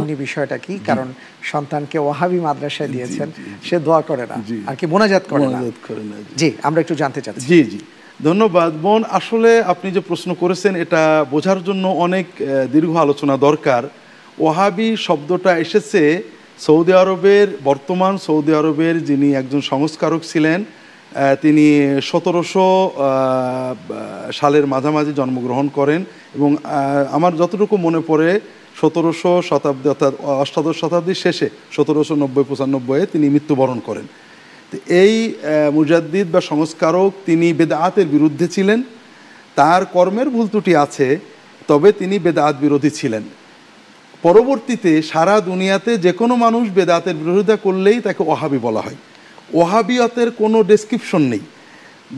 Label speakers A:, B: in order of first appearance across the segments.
A: উনি বিষয়টা কি, কারণ সন্তানকে ওয়াহাবি মাদ্রাসায় দিয়েছেন, সে দোয়া করে না আর কি, মোনাজাত করে না। জি, আমরা একটু জানতে চাচ্ছি।
B: জি জি, ধন্যবাদ বোন। আসলে আপনি যে প্রশ্ন করেছেন এটা বোঝার জন্য অনেক দীর্ঘ আলোচনা দরকার। ওয়াহাবি শব্দটা এসেছে সৌদি আরবের, বর্তমান সৌদি আরবের যিনি একজন সংস্কারক ছিলেন, তিনি 1700 সালের মাঝামাঝি জন্মগ্রহণ করেন এবং আমার যতটুকু মনে পড়ে 1700 শতাব্দী অর্থাৎ অষ্টাদশ শতাব্দীর শেষে 1790-95 তিনি মৃত্যুবরণ করেন। তো এই মুজাদ্দিদ বা সংস্কারক তিনি বেদাআতের বিরুদ্ধে ছিলেন, তার কর্মের ভুল ত্রুটি আছে, তবে তিনি বেদাআত বিরোধী ছিলেন। পরবর্তীতে সারা দুনিয়াতে যে কোনো মানুষ বেদাতের বিরোধিতা করলেই তাকে ওয়াহাবি বলা হয়। ওয়াহাবিয়তের কোনো ডেসক্রিপশন নেই,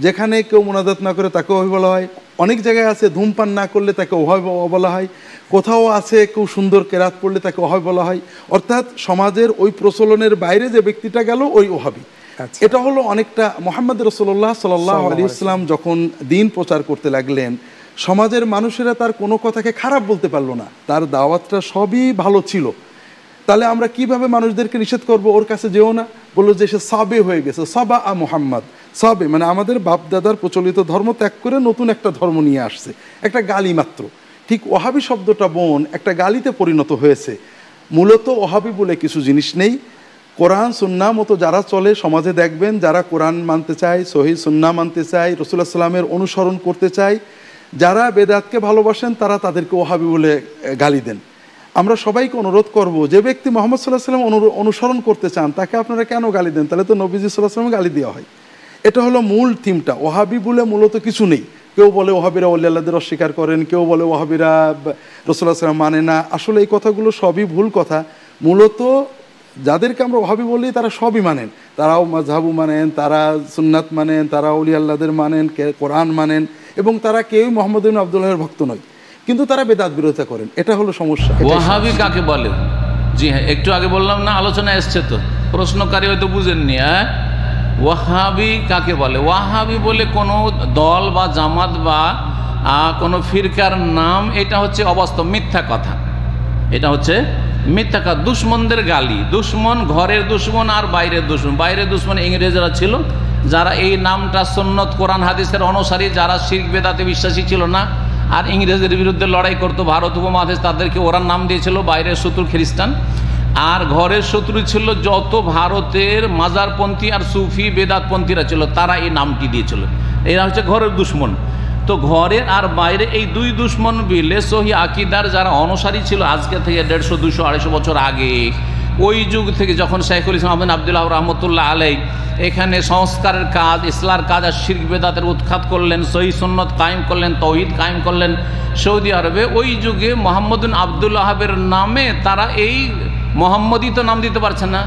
B: যেখানে কেউ মোনাজাত না করে তাকে ওয়াহাবি বলা হয়। অনেক জায়গায় আছে ধূমপান না করলে তাকে ওয়াহাবি বলা হয়, কোথাও আছে কেউ সুন্দর কেরাত পড়লে তাকে ওয়াহাবি বলা হয়। অর্থাৎ সমাজের ওই প্রচলনের বাইরে যে ব্যক্তিটা গেল ওই ওয়াহাবি। এটা হলো অনেকটা মুহাম্মদ রাসূলুল্লাহ সাল্লাল্লাহু আলাইহি ওয়াসাল্লাম যখন দ্বীন প্রচার করতে লাগলেন, সমাজের মানুষেরা তার কোনো কথাকে খারাপ বলতে পারলো না, তার দাওয়াতটা সবই ভালো ছিল। তাহলে আমরা কিভাবে মানুষদেরকে নিষেধ করব ওর কাছে যেও না? বললো যে সে সাবে হয়ে গেছে, সাবা আ মুহাম্মদ। সাবে মানে আমাদের বাপ দাদার প্রচলিত ধর্ম ত্যাগ করে নতুন একটা ধর্ম নিয়ে আসছে, একটা গালি মাত্র। ঠিক ওয়াহাবি শব্দটা বোন একটা গালিতে পরিণত হয়েছে। মূলত ওয়াহাবি বলে কিছু জিনিস নেই। কোরআন সুন্নাহ মতো যারা চলে সমাজে দেখবেন, যারা কোরআন মানতে চায়, সহিহ সুন্নাহ মানতে চায়, রাসূলুল্লাহ সাল্লামের অনুসরণ করতে চায়, যারা বেদাতকে ভালোবাসেন তারা তাদেরকে ওয়াহাবি বলে গালি দেন। আমরা সবাইকে অনুরোধ করব, যে ব্যক্তি মুহাম্মদ সাল্লাল্লাহু আলাইহি ওয়াসাল্লাম অনুসরণ করতে চান তাকে আপনারা কেন গালি দেন? তাহলে তো নবীজি সাল্লাল্লাহু আলাইহি ওয়াসাল্লাম গালি দেওয়া হয়। এটা হলো মূল থিমটা। ওয়াহাবি বলে মূলত কিছু নেই। কেউ বলে ওয়াহাবিরা ওলি আল্লাহদের অস্বীকার করেন, কেউ বলে ওয়াহাবিরা রাসূলুল্লাহ সাল্লাল্লাহু আলাইহি ওয়াসাল্লাম মানে না। আসলে এই কথাগুলো সবই ভুল কথা। মূলত যাদেরকে আমরা ওয়াহাবি বলি তারা সবই মানেন, তারাও মাযহাবু মানেন, তারা সুন্নাত মানেন, তারা ওলি আল্লাহদের মানেন, কোরআন মানেন, এবং তারা কেউই মুহাম্মদ ইবনে আব্দুল্লাহর ভক্ত নয়, কিন্তু তারা বেদাত বিরোধিতা করেন। এটা হলো সমস্যা।
C: ওয়াহাবি কাকে বলে? জি হ্যাঁ, একটু আগে বললাম না, আলোচনা এসছে তো, প্রশ্নকারী হয়তো বুঝেননি। হ্যাঁ, ওয়াহাবি কাকে বলে? ওয়াহাবি বলে কোনো দল বা জামাত বা কোনো ফিরকার নাম, এটা হচ্ছে অবাস্তব মিথ্যা কথা। এটা হচ্ছে মিথ্যা কথা, দুশ্মনদের গালি। দুশ্মন ঘরের দুশ্মন আর বাইরের দুশ্মন। বাইরের দুশ্মন ইংরেজরা ছিল, যারা এই নামটা সুন্নত কোরআন হাদিসের অনুসারী, যারা শিরক বেদাতে বিশ্বাসী ছিল না আর ইংরেজদের বিরুদ্ধে লড়াই করতো ভারত উপমহাদেশ, তাদেরকে ওরা নাম দিয়েছিল বাইরের শত্রু খ্রিস্টান। আর ঘরের শত্রু ছিল যত ভারতের মাজারপন্থী আর সুফি বেদাতপন্থীরা ছিল, তারা এই নামটি দিয়েছিল। এরা হচ্ছে ঘরের দুশ্মন। তো ঘরের আর বাইরে এই দুই দুশ্মন মিলে সহি আকিদার যারা অনুসারী ছিল আজকে থেকে 150, 200, 250 বছর আগে, ওই যুগ থেকে যখন শাইখুল ইসলাম আবু আব্দুল্লাহ রহমতুল্লাহ আলাই এখানে সংস্কারের কাজ, ইসলার কাজ আর শিরক বেদাতের উৎখাত করলেন, সহিহ সুন্নাত কায়েম করলেন, তাওহীদ কায়েম করলেন সৌদি আরবে, ওই যুগে মুহাম্মদ বিন আব্দুল ওয়াহাবের নামে তারা এই মোহাম্মদই তো নাম দিতে পারছে না।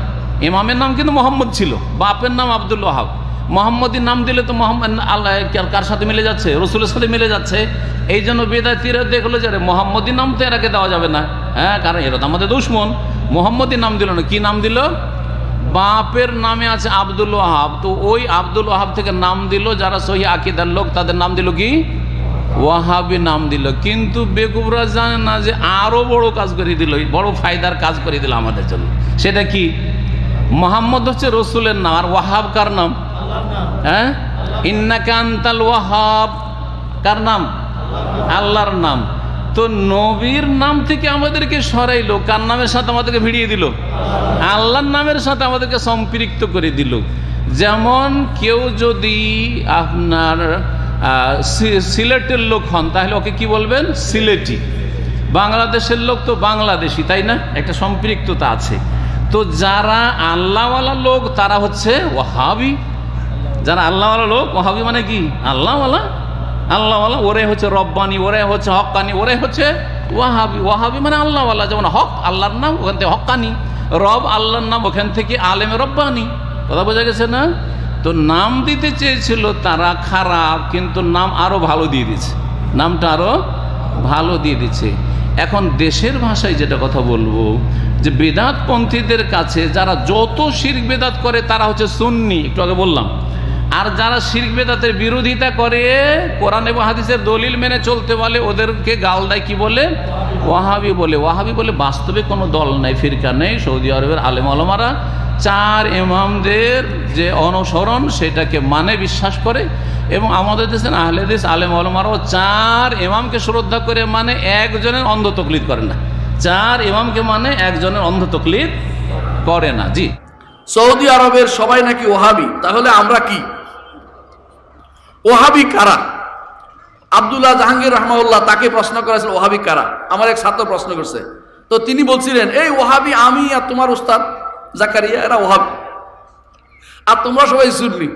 C: ইমামের নাম কিন্তু মোহাম্মদ ছিল, বাপের নাম আব্দুল ওয়াহাব। মোহাম্মদীর নাম দিলে তো মোহাম্মদ আল্লাহ কার সাথে মিলে যাচ্ছে? রসুলের সাথে মিলে যাচ্ছে। এই জন্য বেদাতীরা দেখলো যে মোহাম্মদী নাম তো এরাকে দেওয়া যাবে না। হ্যাঁ, কারণ এরা তো আমাদের দুশমন। মোহাম্মদী নাম দিল না, কি নাম দিল? বাপের নামে আছে আব্দুল ওয়াহাব, তো ওই আব্দুল ওয়াহাব থেকে নাম দিল যারা সহি আকীদার লোক, তাদের নাম দিল কি? ওয়াহাবি নাম দিল। কিন্তু বেকুবরা জানে না যে আরো বড় কাজ করে দিল, বড় ফায়দার কাজ করে দিল আমাদের জন্য। সেটা কি? মোহাম্মদ হচ্ছে রসুলের নাম, আর ওয়াহাব কার নাম? হ্যাঁ, ইন্নাকা আনতাল ওয়াহাব কার নাম? আল্লাহর নাম। তো নবীর নাম থেকে আমাদেরকে সরাইলো, কার নামের সাথে আমাদেরকে ভিড়িয়ে দিল? আল্লাহর নামের সাথে আমাদেরকে সম্পৃক্ত করে দিল। যেমন কেউ যদি আপনার সিলেটের লোক হন তাহলে ওকে কি বলবেন? সিলেটি। বাংলাদেশের লোক তো বাংলাদেশি, তাই না? একটা সম্পৃক্ততা আছে। তো যারা আল্লাহওয়ালা লোক তারা হচ্ছে ওয়াহাবি। যারা আল্লাহওয়ালা লোক, ওয়াহাবি মানে কি? আল্লাহওয়ালা, আল্লাহওয়ালা। ওরে হচ্ছে রব্বানি, ওরে হচ্ছে হক্কানি, ওরে হচ্ছে ওয়াহাবি। ওয়াহাবি মানে আল্লাহওয়ালা। যেমন হক আল্লাহর নাম, ওখান থেকে হক্কানি। রব আল্লাহর নাম, ওখান থেকে আলেমে রব্বানি। কথা বোঝা গেছে না? তো নাম দিতে চেয়েছিল তারা খারাপ, কিন্তু নাম আরো ভালো দিয়ে দিচ্ছে, নামটা আরো ভালো দিয়ে দিচ্ছে। এখন দেশের ভাষায় যেটা কথা বলবো, যে বেদাতপন্থীদের কাছে যারা যত শিরক বেদাত করে তারা হচ্ছে সুন্নি, একটু আগে বললাম। আর যারা শিরক বিদআতের বিরোধিতা করে, কোরআন এবং হাদিসের দলিল মেনে চলতে বলে, ওদেরকে গাল দেয় কি বলে? ওয়াহাবি বলে। ওয়াহাবি বলে বাস্তবে কোনো দল নাই, ফিরকা নেই। সৌদি আরবের আলেম ওলামারা 4 ইমামদের যে অনুসরণ সেটাকে মানে বিশ্বাস করে, এবং আমাদের দেশের আহলে হাদিস আলেম ওলামারাও 4 ইমামকে শ্রদ্ধা করে, মানে একজনের অন্ধ তকলিদ করে না। 4 ইমামকে মানে একজনের অন্ধ তকলিদ করে না। জি,
D: সৌদি আরবের সবাই নাকি ওহাবি, তাহলে আমরা কি? ওহাবি কারা? আব্দুল্লাহ জাহাঙ্গীর রহমাউল্লাহ তাকে প্রশ্ন করেছিল ওহাবি কারা। আমার এক ছাত্র প্রশ্ন করছে, তো তিনি বলছিলেন এই ওহাবি আমি আর তোমার উস্তাদ জাকারিয়া, এরা ওহাবি, আর তোমরা সবাই সুন্নি।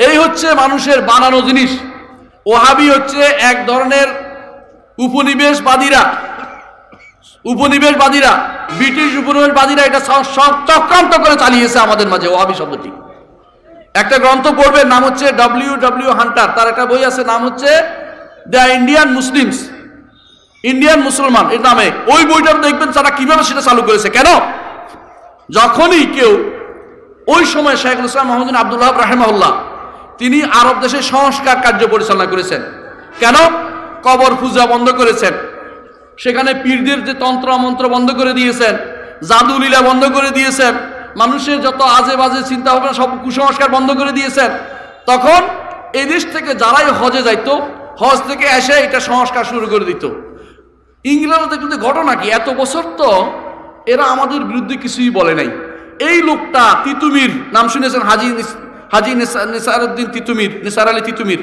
D: এই হচ্ছে মানুষের বানানো জিনিস। ওহাবি হচ্ছে এক ধরনের উপনিবেশবাদীরা, ব্রিটিশ উপনিবেশবাদীরা এটা চক্রান্ত করে চালিয়েছে আমাদের মাঝে ওহাবি শব্দটি। একটা গ্রন্থ পড়বে, নাম হচ্ছে W.W. হান্টার, তার একটা বই আছে, নাম হচ্ছে দ্য ইন্ডিয়ান মুসলিমস, ইন্ডিয়ান মুসলমান এর নামে। ওই বইটা দেখবেন তারা কিভাবে সেটা চালু করেছে। কেন? যখনই কেউ, ওই সময় শেখুল ইসলাম মোহাম্মদ বিন আব্দুল ওয়াহাব রাহিমাহুল্লাহ তিনি আরব দেশে সংস্কার কার্য পরিচালনা করেছেন। কেন? কবর পূজা বন্ধ করেছেন, সেখানে পীরদের যে তন্ত্র মন্ত্র বন্ধ করে দিয়েছেন, জাদুলীলা বন্ধ করে দিয়েছেন, মানুষের যত আজে বাজে চিন্তা ভাবনা সব কুসংস্কার বন্ধ করে দিয়েছেন। তখন এই দেশ থেকে যারাই হজে যাইতো, হজ থেকে এসে এটা সংস্কার শুরু করে দিত। ইংরেজদের কিন্তু ঘটনা কি, এত বছর তো এরা আমাদের বিরুদ্ধে কিছুই বলে নাই। এই লোকটা তিতুমির, নাম শুনেছেন, হাজি নিসারউদ্দিন তিতুমির, নিসার আলী তিতুমির,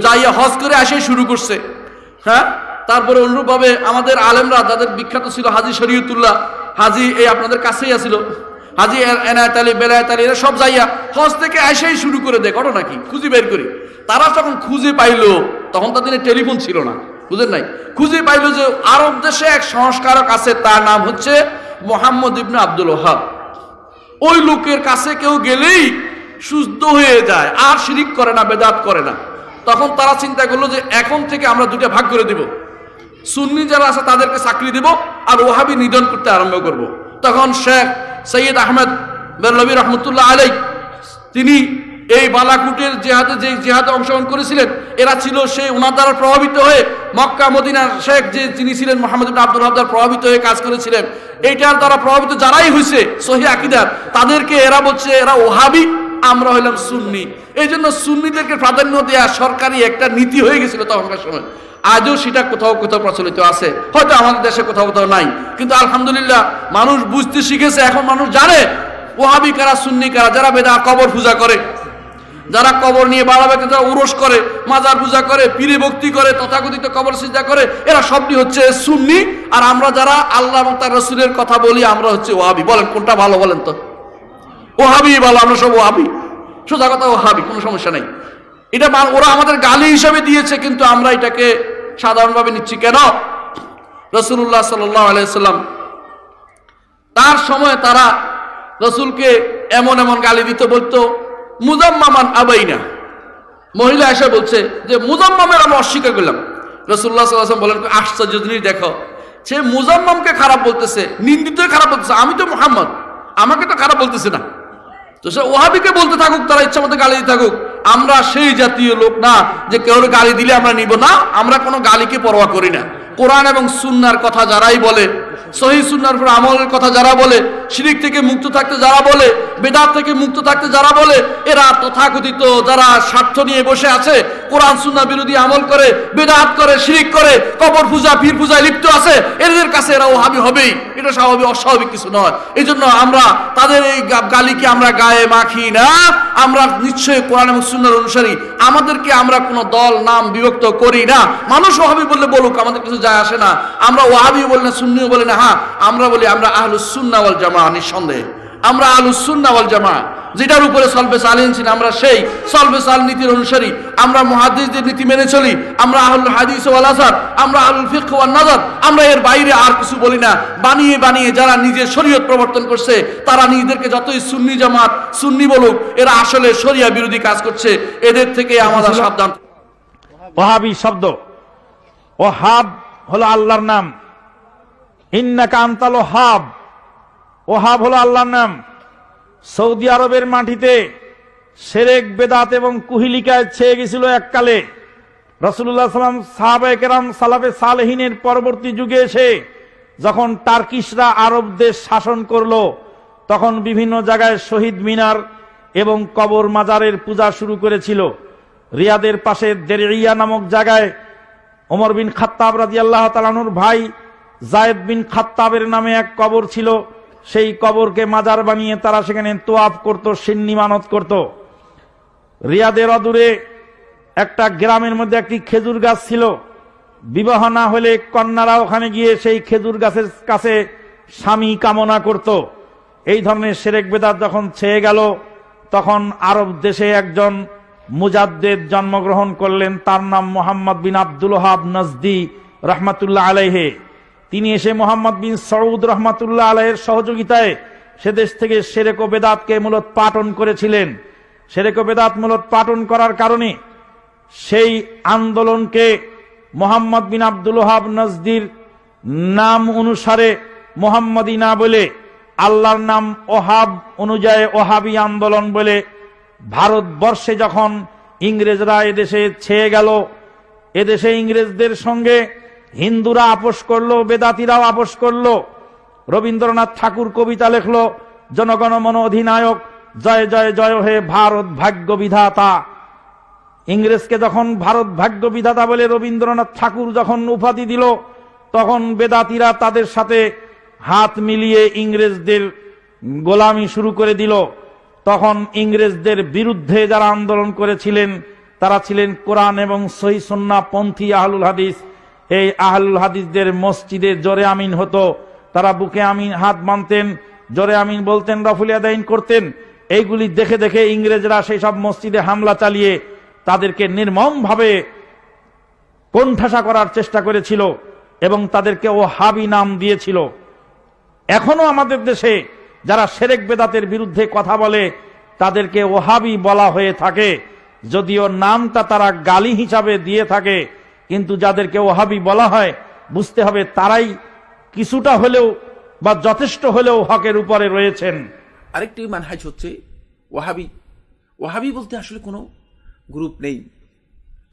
D: যাইয়া হজ করে এসে শুরু করছে। হ্যাঁ, তারপরে অনুরূপভাবে আমাদের আলেমরা যাদের বিখ্যাত ছিল, হাজি শরীয়তুল্লাহ, হাজি এই আপনাদের কাছেই আছিল, হাজি এনায়েত আলী, বেলায়েত আলী, এরা সব যাইয়া হজ থেকে এসেই শুরু করে দেয়। ঘটনা কি, খুঁজে বের করি। তারা যখন খুঁজে পাইলো, তখন তাদের টেলিফোন ছিল না, বুঝেন নাই, খুঁজে পাইলো যে আরব দেশে এক সংস্কারক আছে, তার নাম হচ্ছে মোহাম্মদ ইবনে আব্দুল ওয়াহাব। ওই লোকের কাছে কেউ গেলেই শুদ্ধ হয়ে যায়, আর শিরিক করে না, বেদাত করে না। তখন তারা চিন্তা করলো যে এখন থেকে আমরা দুটা ভাগ করে দিব, সুন্নি যারা আছে তাদেরকে চাকরি দেব, আর ওয়াহাবি নিধন করতে আরম্ভ করব। তখন শেখ সৈয়দ আহমেদ বেরলভী রহমতুল্লাহ আলাই, তিনি এই বালাকুটের জেহাদে, যে জেহাদে অংশগ্রহণ করেছিলেন, এরা ছিল সেই ওনার দ্বারা প্রভাবিত হয়ে, মক্কা মদিনার শেখ যে যিনি ছিলেন মোহাম্মদ ইবনে আব্দুল ওয়াহাব দ্বারা প্রভাবিত হয়ে কাজ করেছিলেন। এইটার দ্বারা প্রভাবিত যারাই হয়েছে সহিহ আকীদার, তাদেরকে এরা বলছে এরা ওহাবি, আমরা হইলাম সুন্নি। এই জন্য সুন্নিদেরকে প্রাধান্য দেওয়া সরকারি একটা নীতি হয়ে গেছিল তখনকার সময়। আজও সেটা কোথাও কোথাও প্রচলিত আছে, হয়তো আমাদের দেশে কোথাও কোথাও নাই, কিন্তু আলহামদুলিল্লাহ মানুষ বুঝতে শিখেছে। এখন মানুষ জানে ওহাবি কারা, সুন্নি কারা। যারা বেদাত, কবর পূজা করে, যারা কবর নিয়ে বাড়াবে, যারা উরস করে, মাজার পূজা করে, পীরে ভক্তি করে, তথাকথিত কবর সিজদা করে, এরা সবটি হচ্ছে সুন্নি। আর আমরা যারা আল্লাহ এবং তার রাসূলের কথা বলি, আমরা হচ্ছে ওহাবি। বলেন কোনটা ভালো, বলেন তো? ওহাবি ভালো, আমরা সব ওহাবি, সোজা কথা ওহাবি, কোনো সমস্যা নেই। এটা ওরা আমাদের গালি হিসাবে দিয়েছে, কিন্তু আমরা এটাকে সাধারণভাবে নিচ্ছি। কেন? রাসূলুল্লাহ সাল্লাল্লাহু আলাইহি সাল্লাম তার সময় তারা রাসূলকে এমন এমন গালি দিত, বলতো মুজাম্মামান আবাইনা। মহিলা এসে বলছে যে মুজাম্মামের আমরা অস্বীকার করলাম। রাসূলুল্লাহ সাল্লাল্লাহু আলাইহি ওয়াসাল্লাম বলেন আশ্চর্য জিনিস দেখো, সে মুজাম্মামকে খারাপ বলতেছে, নিন্দিতকে খারাপ বলতেছে, আমি তো মুহাম্মদ, আমাকে তো খারাপ বলতেছে না। তো সে ওহাবিকে বলতে থাকুক, তারা ইচ্ছা মতো গালি দিতে থাকুক। আমরা সেই জাতীয় লোক না যে কেউ গালি দিলে আমরা নিব না, আমরা কোনো গালিকে পরোয়া করি না। কোরআন এবং সুন্নাহর কথা যারাই বলে, সহিহ সুন্নাহর উপর আমলের কথা যারা বলে, শিরক থেকে মুক্ত থাকতে যারা বলে, বেদাত থেকে মুক্ত থাকতে যারা বলে, এরা তথাকথিত যারা স্বার্থ নিয়ে বসে আছে, কোরআন সুন্নাহ বিরোধী আমল করে, বেদাত করে, শিরক করে, কবর পূজা, পীর পূজায় লিপ্ত আছে, এদের কাছে এরা ওহাবি হবেই। এটা স্বাভাবিক, অস্বাভাবিক কিছু নয়। এই জন্য আমরা তাদের এই গালিকে আমরা গায়ে মাখি না। আমরা নিশ্চয়ই কোরআন এবং সুন্নাহর অনুসারী, আমাদেরকে আমরা কোনো দল নাম বিভক্ত করি না। মানুষ ওহাবি বললে বলুক, আমাদের কিছু যায় আসে না। আমরা ওহাবি বলি না, সুন্নিও বলি না। হ্যাঁ, আমরা বলি আমরা আহলুস সুন্নাহ ওয়াল জামাআহ, নিঃসন্দেহে আমরা আহলুস সুন্নাহ ওয়াল জামাআহ, যেটার উপরে সলবে সালিন ছিল, আমরা সেই সলবে সাল নীতির অনুসারী। আমরা মুহাদ্দিসদের নীতি মেনে চলি, আমরা আহলুল হাদিস ওয়াল আসার, আমরা আহলুল ফিকহ ওয়ান নাযার। আমরা এর বাইরে আর কিছু বলি না। বানিয়ে বানিয়ে যারা নিজের শরীয়ত প্রবর্তন করছে, তারা নিজেদেরকে যতই সুন্নি জামাত, সুন্নি বলুক, এরা আসলে শরিয়া বিরোধী কাজ করছে। এদের থেকে আমাদের সাবধান।
E: ওহাবি শব্দ, ওহাব হলো আল্লাহর নাম। ইন্নাকা আনতাল ওহাব, ওহাব হলো আল্লাহর নাম। সৌদি আরবের মাটিতে শিরক বেদাত এবং কুহিলিকায় ছেয়ে গেছিল এককালে। রাসূলুল্লাহ সাল্লাল্লাহু আলাইহি ওয়াসাল্লাম সাহাবায়ে কেরাম সালাফে সালেহিনের পরবর্তী যুগে এসে যখন টার্কিশরা আরব দেশ শাসন করলো, তখন বিভিন্ন জায়গায় শহীদ মিনার এবং কবর মাজারের পূজা শুরু করেছিল। রিয়াদের পাশে দেরিয়া নামক জায়গায় ওমর বিন খাত্তাব রাদিয়াল্লাহু তাআলা আনহুর ভাই যায়েদ বিন খাত্তাবের নামে এক কবর ছিল। সেই কবরকে মাজার বানিয়ে তারা সেখানে তোয়াফ করত, সিন্নি মানত করত। রিয়াদের অদূরে একটা গ্রামের মধ্যে একটি খেজুর গাছ ছিল। বিবাহ না হলে কন্যারা ওখানে গিয়ে সেই খেজুর গাছের কাছে স্বামী কামনা করত। এই ধরনের শিরক বেদাত যখন ছেয়ে গেল, তখন আরব দেশে একজন মুজাদ্দিদ জন্মগ্রহণ করলেন। তার নাম মুহাম্মদ বিন আব্দুল ওয়াহাব নজদি রহমাতুল্লাহ আলাইহি। তিনি এসে মুহাম্মদ বিন সৌদ রহমাতুল্লাহ আলাইহির সহযোগিতায় সে দেশ থেকে শিরক ও বেদাতকে মূলোৎপাটন করেছিলেন। শিরক ও বেদাত মূলোৎপাটন করার কারণে সেই আন্দোলনকে মুহাম্মদ বিন আব্দুল ওয়াহাব নজদির নাম অনুসারে মুহাম্মদি না বলে আল্লাহর নাম ওহাব অনুযায়ী ওহাবি আন্দোলন বলে ভারতবর্ষে যখন ইংরেজরা এদেশে ছেয়ে গেল, এদেশে ইংরেজদের সঙ্গে হিন্দুরা আপোষ করলো, বেদাতিরাও আপোষ করলো। রবীন্দ্রনাথ ঠাকুর কবিতা লিখলো, জনগণমন অধিনায়ক জয় জয় জয় হে ভারত ভাগ্য বিধাতা। ইংরেজকে যখন ভারত ভাগ্য বিধাতা বলে রবীন্দ্রনাথ ঠাকুর যখন উপাধি দিল, তখন বেদাতিরা তাদের সাথে হাত মিলিয়ে ইংরেজদের গোলামি শুরু করে দিল। তখন ইংরেজদের বিরুদ্ধে যারা আন্দোলন করেছিলেন তারা ছিলেন কোরআন এবং সহিহ সুন্নাহ পন্থী আহলুল হাদিস। এই আহলুল হাদিসদের মসজিদে জোরে আমিন হতো, তারা বুকে আমিন হাত বাঁধতেন, জোরে আমিন বলতেন, রফুল ইয়াদাইন করতেন। এইগুলি দেখে দেখে ইংরেজরা সেই সব মসজিদে হামলা চালিয়ে তাদেরকে নির্মমভাবে কোণঠাসা করার চেষ্টা করেছিল এবং তাদেরকে ওহাবি নাম দিয়েছিল। এখনো আমাদের দেশে যারা শিরক বেদাতের বিরুদ্ধে কথা বলে তাদেরকে ওহাবি বলা হয়ে থাকে, যদিও নামটা তারা গালি হিসাবে দিয়ে থাকে, কিন্তু যাদেরকে ওহাবি বলা হয় বুঝতে হবে তারাই কিছুটা হলেও বা যথেষ্ট হলেও হকের উপরে রয়েছেন।
D: আরেকটি মানহাজ হচ্ছে ওয়াহাবি। ওয়াহাবি বলতে আসলে কোনো গ্রুপ নেই,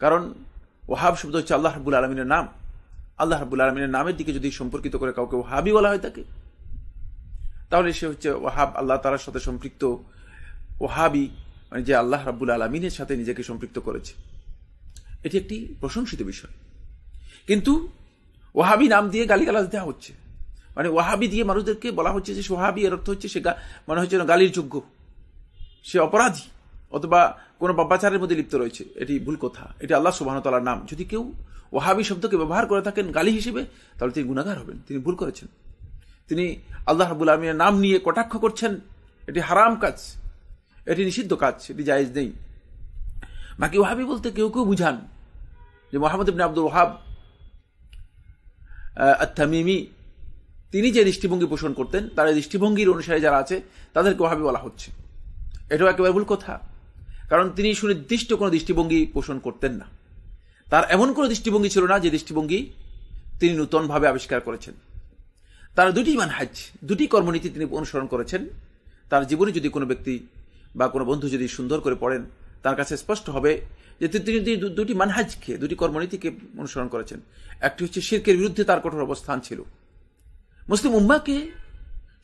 D: কারণ ওয়াহাব শব্দ হচ্ছে আল্লাহ রাব্বুল আলামিনের নাম। আল্লাহ রাব্বুল আলামিনের নামের দিকে যদি সম্পর্কিত করে কাউকে ওয়াহাবি বলা হয় থাকে, তাহলে সে হচ্ছে ওয়াহাব, আল্লাহ তাআলার সাথে সম্পৃক্ত ওয়াহাবি, মানে যে আল্লাহ রাব্বুল আলামিনের সাথে নিজেকে সম্পৃক্ত করেছে। এটি একটি প্রশংসিত বিষয়। কিন্তু ওয়াহাবি নাম দিয়ে গালিগালাজ দেওয়া হচ্ছে, মানে ওয়াহাবি দিয়ে মানুষদেরকে বলা হচ্ছে যে ওয়াহাবি, এর অর্থ হচ্ছে সে মনে হচ্ছে গালির যোগ্য, সে অপরাধী অথবা কোনো পাপাচারের মধ্যে লিপ্ত রয়েছে। এটি ভুল কথা। এটি আল্লাহ সুবহানাহু ওয়া তাআলার নাম। যদি কেউ ওয়াহাবি শব্দকে ব্যবহার করে থাকেন গালি হিসেবে, তাহলে তিনি গুনাহগার হবেন, তিনি ভুল করেছেন। তিনি আল্লাহ রাব্বুল আলামিনের নাম নিয়ে কটাক্ষ করছেন, এটি হারাম কাজ, এটি নিষিদ্ধ কাজ, এটি জায়েজ নেই। বাকি ওয়াহাবি বলতে কেউ কেউ বুঝান যে মুহাম্মদ ইবনে আব্দুল ওয়াহাব আত-তামিমি তিনি যে দৃষ্টিভঙ্গি পোষণ করতেন, তার দৃষ্টিভঙ্গির অনুসারে যারা আছে তাদেরকে ওয়াহাবি বলা হচ্ছে। এটাও একেবারে ভুল কথা, কারণ তিনি সুনির্দিষ্ট কোনো দৃষ্টিভঙ্গি পোষণ করতেন না। তার এমন কোনো দৃষ্টিভঙ্গি ছিল না যে দৃষ্টিভঙ্গি তিনি নূতনভাবে আবিষ্কার করেছেন। তার দুটি মানহাজ, দুটি কর্মনীতি তিনি অনুসরণ করেছেন। তার জীবনে যদি কোনো ব্যক্তি বা কোনো বন্ধু যদি সুন্দর করে পড়েন, তার কাছে স্পষ্ট হবে যে তিনি দুটি মানহাজকে, দুটি কর্মনীতিকে অনুসরণ করেছেন। একটি হচ্ছে শিরকের বিরুদ্ধে তার কঠোর অবস্থান ছিল। মুসলিম উম্মাহকে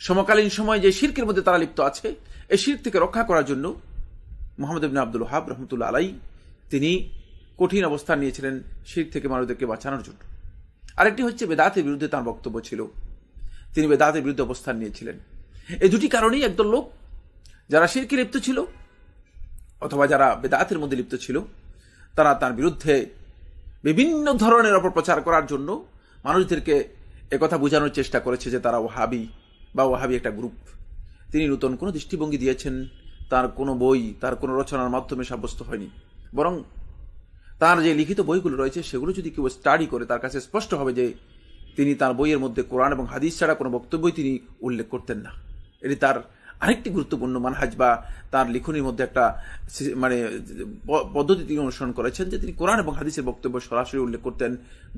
D: সমকালীন সময়ে যে শিরকের মধ্যে তারা লিপ্ত আছে, এই শিরক থেকে রক্ষা করার জন্য মুহাম্মদ ইবনে আব্দুল ওয়াহাব রাহমাতুল্লাহ আলাইহি তিনি কঠিন অবস্থান নিয়েছিলেন শিরক থেকে মানুষদেরকে বাঁচানোর জন্য। আরেকটি হচ্ছে বেদাতের বিরুদ্ধে তার বক্তব্য ছিল, তিনি বেদাতের বিরুদ্ধে অবস্থান নিয়েছিলেন। এই দুটি কারণেই একদল লোক যারা শিরকে লিপ্ত ছিল অথবা যারা বেদাতের মধ্যে লিপ্ত ছিল, তারা তার বিরুদ্ধে বিভিন্ন ধরনের অপপ্রচার করার জন্য মানুষদেরকে একথা বোঝানোর চেষ্টা করেছে যে তারা ওয়াহাবি বা ওয়াহাবি একটা গ্রুপ। তিনি নতুন কোনো দৃষ্টিভঙ্গি দিয়েছেন তার কোনো বই, তার কোনো রচনার মাধ্যমে সাব্যস্ত হয়নি, বরং তার যে লিখিত বইগুলো রয়েছে সেগুলো যদি কেউ স্টাডি করে, তার কাছে স্পষ্ট হবে যে তিনি তার বইয়ের মধ্যে কোরআন এবং হাদিস ছাড়া কোনো বক্তব্যই তিনি উল্লেখ করতেন না। এটি তার আরেকটি গুরুত্বপূর্ণ মানহাজ বা তার লিখনির মধ্যে একটা মানে পদ্ধতি তিনি অনুসরণ করেছেন যে তিনি কোরআন এবং হাদিসের বক্তব্য সরাসরি উল্লেখ করতেন,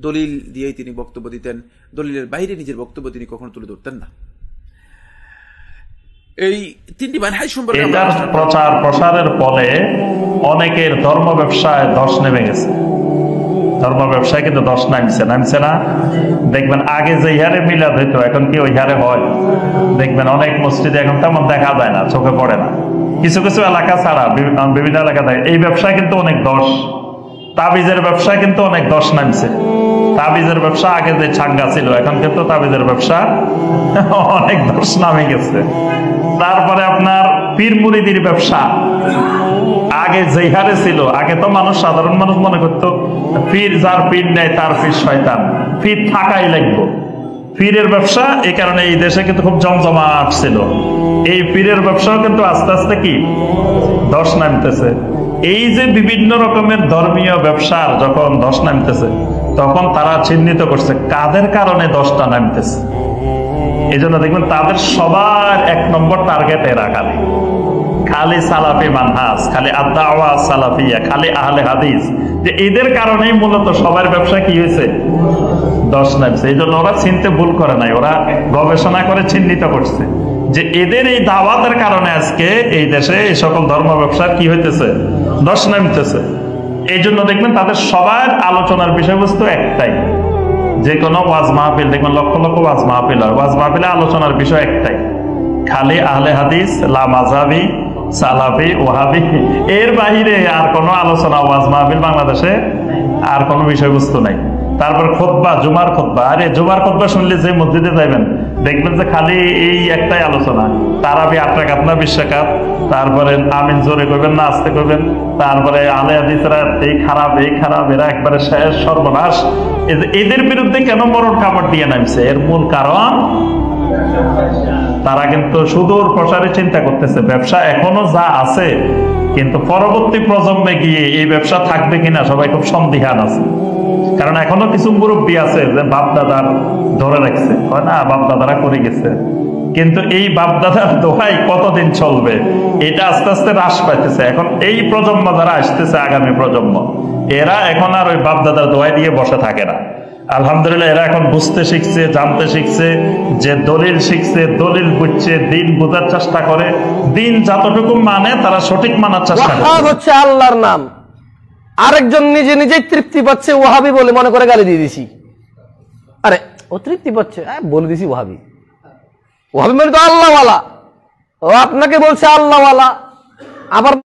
D: দলিল দিয়েই তিনি বক্তব্য দিতেন, দলিলের বাইরে নিজের বক্তব্য তিনি কখনো তুলে ধরতেন না।
F: এই তিনটি মানহাজ সম্পর্কে
E: এটার প্রচার প্রসারের ফলে অনেকের ধর্ম ব্যবসায় ধস নেমে গেছে। ধর্ম ব্যবসায় কিন্তু ধস নামছে না। দেখবেন আগে যে হারে মিলাদ হইতো এখন কি ওই হারে হয়? দেখবেন অনেক মসজিদে এখন তেমন দেখা যায় না, চোখে পড়ে না। কিছু কিছু এলাকা ছাড়া বিভিন্ন এলাকা থাকে। এই ব্যবসায় কিন্তু অনেক ধস, তাবিজের ব্যবসায় কিন্তু অনেক ধস নামছে। তাবিজের ব্যবসা আগে যে ছাঙ্গা ছিল, এখন কিন্তু তাবিজের ব্যবসা অনেক ধস নামে গেছে। তারপরে আপনার পীর মুরিদির ব্যবসা আগে যেই হারে ছিল, আগে তো মানুষ, সাধারণ মানুষ মনে করতো পীর যার পীর নেয় তার পীর শয়তান, পীর থাকাই লাগবে। পীরের ব্যবসা এই কারণে এই দেশে কিন্তু খুব জমজমাট ছিল। এই পীরের ব্যবসাও কিন্তু আস্তে আস্তে কি ধস নামতেছে। এই যে বিভিন্ন রকমের ধর্মীয় ব্যবসার যখন ধস নামতেছে, তখন তারা চিহ্নিত করছে কাদের কারণে ধসটা নামতেছে। এই জন্য দেখবেন তাদের সবার 1 নম্বর টার্গেট এরা, খালি সালাফি মানহাজ, খালি আদ-দাওয়া সালাফিয়া, খালি আহলে হাদিস, যে এদের কারণেই মূলত সবার ব্যবসা কি হয়েছে, ধস নামছে। এই জন্য ওরা চিনতে ভুল করে নাই, ওরা গবেষণা করে চিহ্নিত করছে যে এদের এই দাওয়াতের কারণে আজকে এই দেশে এই সকল ধর্ম ব্যবসার কি হইতেছে, ধস নামতেছে। এই জন্য দেখবেন তাদের সবার আলোচনার বিষয়বস্তু একটাই। যে কোনো ওয়াজ মাহফিল দেখবেন, লক্ষ লক্ষ ওয়াজ মাহফিল হয়, ওয়াজ মাহফিলে আলোচনার বিষয় একটাই, খালি আহলে হাদিস, লা মাযহাবি, সালাফি, ওয়াহাবি। এর বাহিরে আর কোনো আলোচনা ওয়াজ মাহফিল বাংলাদেশে আর কোনো বিষয়বস্তু নাই। তারপর খুতবা, জুমার খুতবা, আরে জুমার খুতবা শুনলে যে মসজিদে যাবেন দেখবেন যে খালি এই একটাই আলোচনা, তারাবি 8 রাকাত না 20 রাকাত, তারপরে আমিন জোরে করবেন না আস্তে করবেন, তারপরে আলে হাদিসরা এই খারাপ এরা একবারে শেষ সর্বনাশ। এদের বিরুদ্ধে কেন মরণ কাপড় দিয়ে নামছে? এর মূল কারণ তারা কিন্তু সুদূর প্রসারে চিন্তা করতেছে ব্যবসা এখনো যা আছে, কিন্তু পরবর্তী প্রজন্মে গিয়ে এই ব্যবসা থাকবে কিনা সবাই খুব সন্দিহান আছে। কারণ এখনো কিছু মুরব্বী আছে যে বাপদাদার ধরে রাখছে, হয় না, বাপদাদারা করে গেছে, কিন্তু এই বাপদাদার দোহাই কতদিন চলবে এটা আস্তে আস্তে হ্রাস পাইতেছে। এখন এই প্রজন্ম যারা আসতেছে, আগামী প্রজন্ম, এরা এখন আর ওই বাপদাদার দোহাই দিয়ে বসে থাকে না। আলহামদুলিল্লাহ এরা এখন বুঝতে শিখছে, জানতে শিখছে, যে দলিল শিখছে, দলিল বুঝছে, দিন বোঝার চেষ্টা করে, দিন যতটুকু মানে তারা সঠিক মানার চেষ্টা করে।
G: ওয়াহাব হচ্ছে আল্লাহর নাম, আরেকজন নিজে নিজেই তৃপ্তি পাচ্ছে ওয়াহাবি বলে মনে করে গালি দিয়ে দিছি। আরে ও তৃপ্তি পাচ্ছে, বলে দিছি ওয়াহাবি। ওয়াহাবি মানে তো আল্লাহওয়ালা, ও আপনাকে বলছে আল্লাহওয়ালা, আবার